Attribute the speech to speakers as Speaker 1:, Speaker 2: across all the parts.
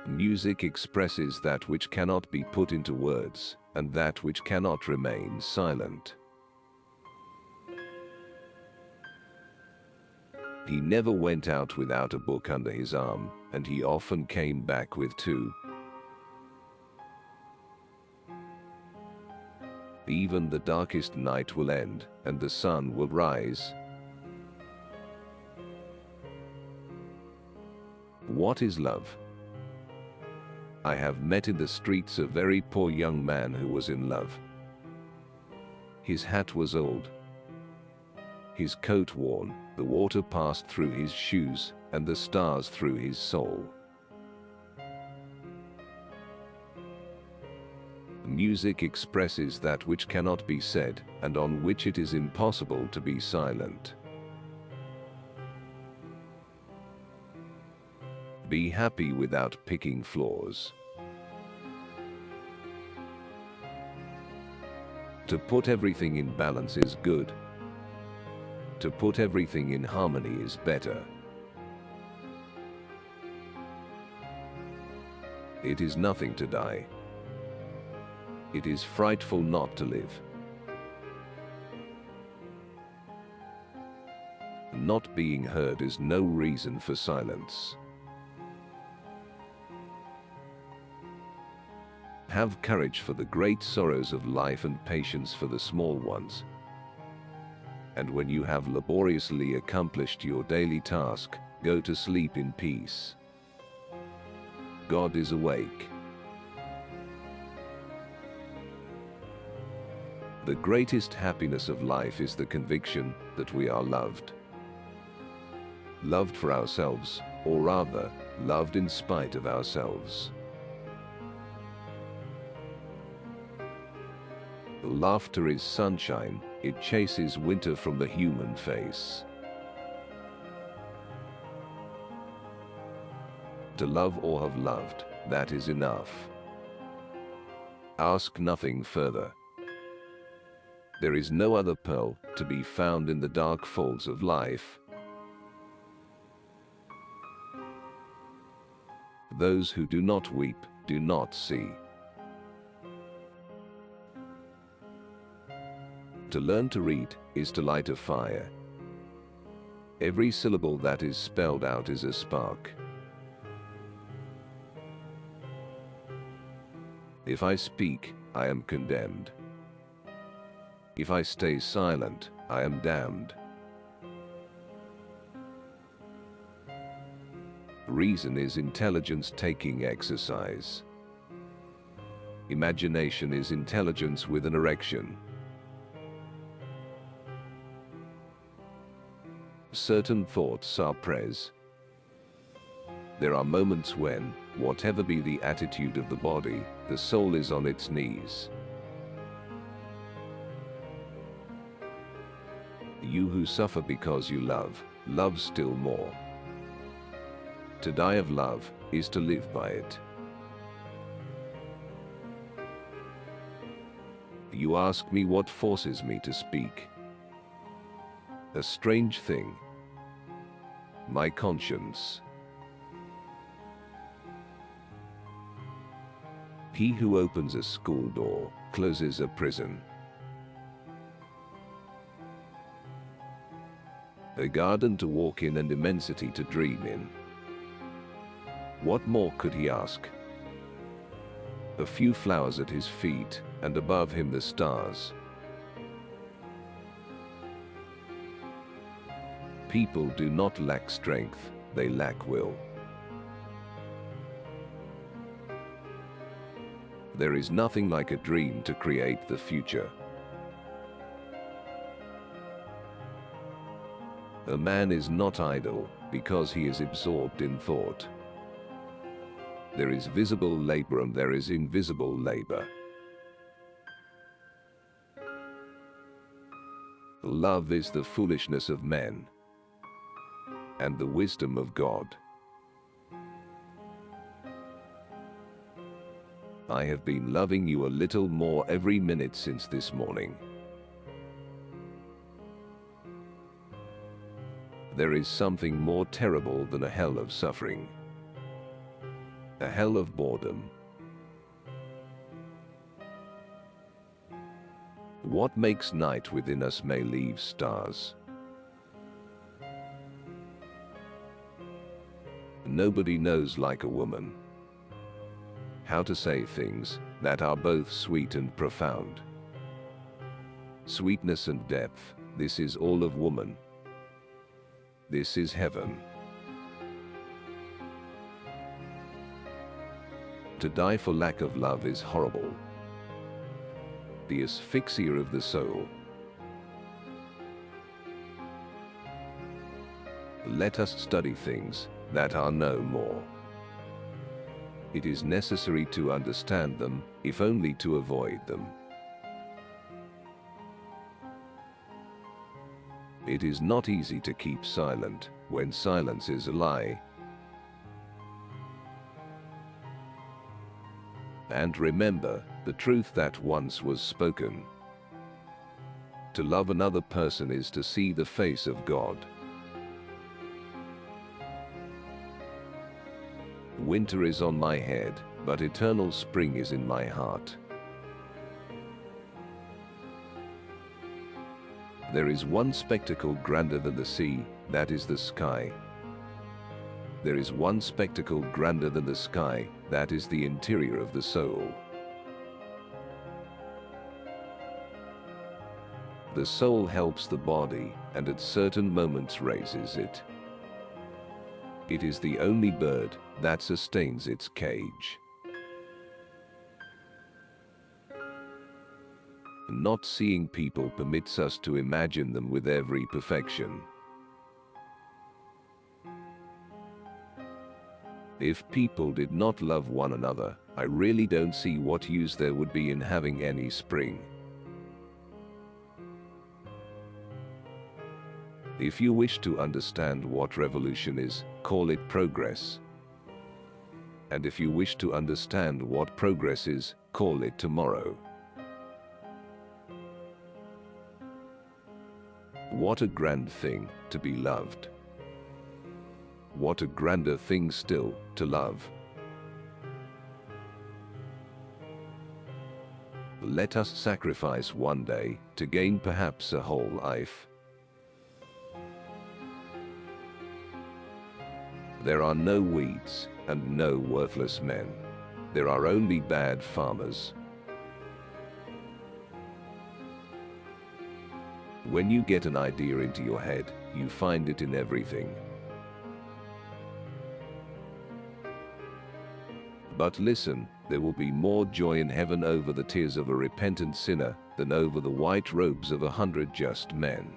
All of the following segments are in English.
Speaker 1: Music expresses that which cannot be put into words, and that which cannot remain silent. He never went out without a book under his arm, and he often came back with two. Even the darkest night will end, and the sun will rise. What is love? I have met in the streets a very poor young man who was in love. His hat was old, his coat worn, the water passed through his shoes, and the stars through his soul. Music expresses that which cannot be said, and on which it is impossible to be silent. Be happy without picking flaws. To put everything in balance is good. To put everything in harmony is better. It is nothing to die. It is frightful not to live. Not being heard is no reason for silence. Have courage for the great sorrows of life and patience for the small ones. And when you have laboriously accomplished your daily task, go to sleep in peace. God is awake. The greatest happiness of life is the conviction that we are loved. Loved for ourselves, or rather, loved in spite of ourselves. Laughter is sunshine, it chases winter from the human face. To love or have loved, that is enough. Ask nothing further. There is no other pearl to be found in the dark folds of life. Those who do not weep, do not see. To learn to read is to light a fire. Every syllable that is spelled out is a spark. If I speak, I am condemned. If I stay silent, I am damned. Reason is intelligence taking exercise. Imagination is intelligence with an erection. Certain thoughts are pres. There are moments when, whatever be the attitude of the body, the soul is on its knees. You who suffer because you love, love still more. To die of love is to live by it. You ask me what forces me to speak. A strange thing. My conscience. He who opens a school door, closes a prison. A garden to walk in and immensity to dream in. What more could he ask? A few flowers at his feet, and above him the stars. People do not lack strength, they lack will. There is nothing like a dream to create the future. A man is not idle, because he is absorbed in thought. There is visible labor and there is invisible labor. Love is the foolishness of men, and the wisdom of God. I have been loving you a little more every minute since this morning. There is something more terrible than a hell of suffering. A hell of boredom. What makes night within us may leave stars. Nobody knows like a woman how to say things that are both sweet and profound. Sweetness and depth, this is all of woman. This is heaven. To die for lack of love is horrible. The asphyxia of the soul. Let us study things that are no more. It is necessary to understand them, if only to avoid them. It is not easy to keep silent when silence is a lie. And remember the truth that once was spoken. To love another person is to see the face of God. Winter is on my head, but eternal spring is in my heart. There is one spectacle grander than the sea, that is the sky. There is one spectacle grander than the sky, that is the interior of the soul. The soul helps the body, and at certain moments raises it. It is the only bird that sustains its cage. Not seeing people permits us to imagine them with every perfection. If people did not love one another, I really don't see what use there would be in having any spring. If you wish to understand what revolution is, call it progress. And if you wish to understand what progress is, call it tomorrow. What a grand thing to be loved. What a grander thing still to love. Let us sacrifice one day to gain perhaps a whole life. There are no weeds and no worthless men. There are only bad farmers. When you get an idea into your head, you find it in everything. But listen, there will be more joy in heaven over the tears of a repentant sinner than over the white robes of 100 just men.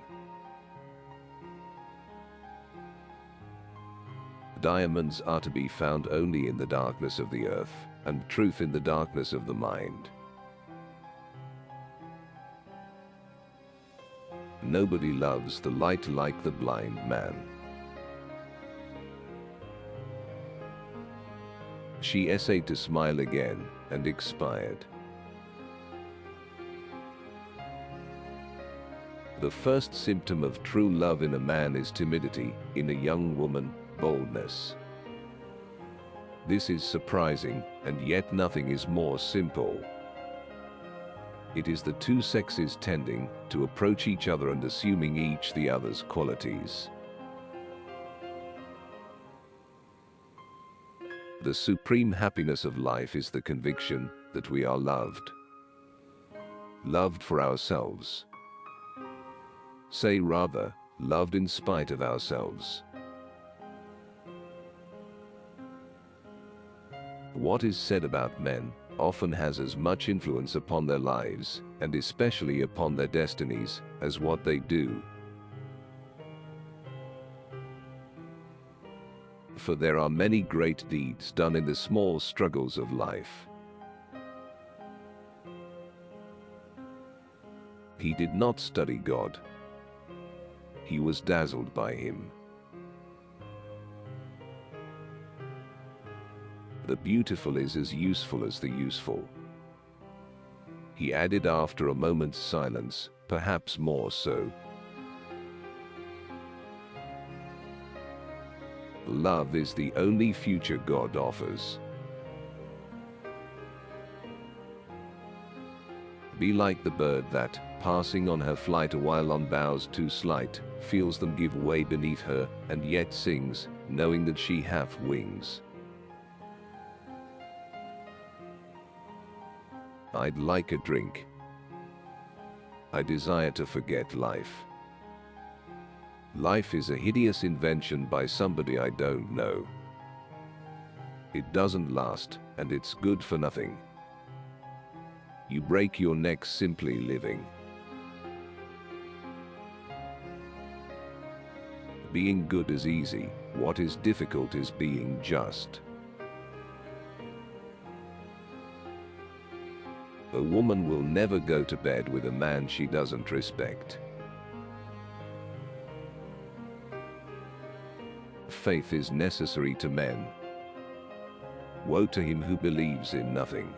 Speaker 1: Diamonds are to be found only in the darkness of the earth, and truth in the darkness of the mind. Nobody loves the light like the blind man. She essayed to smile again, and expired. The first symptom of true love in a man is timidity, in a young woman, boldness. This is surprising, and yet nothing is more simple. It is the two sexes tending to approach each other and assuming each the other's qualities. The supreme happiness of life is the conviction that we are loved. Loved for ourselves. Say rather, loved in spite of ourselves. What is said about men often has as much influence upon their lives, and especially upon their destinies, as what they do. For there are many great deeds done in the small struggles of life. He did not study God. He was dazzled by him. The beautiful is as useful as the useful. He added after a moment's silence, perhaps more so. Love is the only future God offers. Be like the bird that, passing on her flight a while on boughs too slight, feels them give way beneath her, and yet sings, knowing that she hath wings. I'd like a drink. I desire to forget life. Life is a hideous invention by somebody I don't know. It doesn't last, and it's good for nothing. You break your neck simply living. Being good is easy, what is difficult is being just. A woman will never go to bed with a man she doesn't respect. Faith is necessary to men. Woe to him who believes in nothing.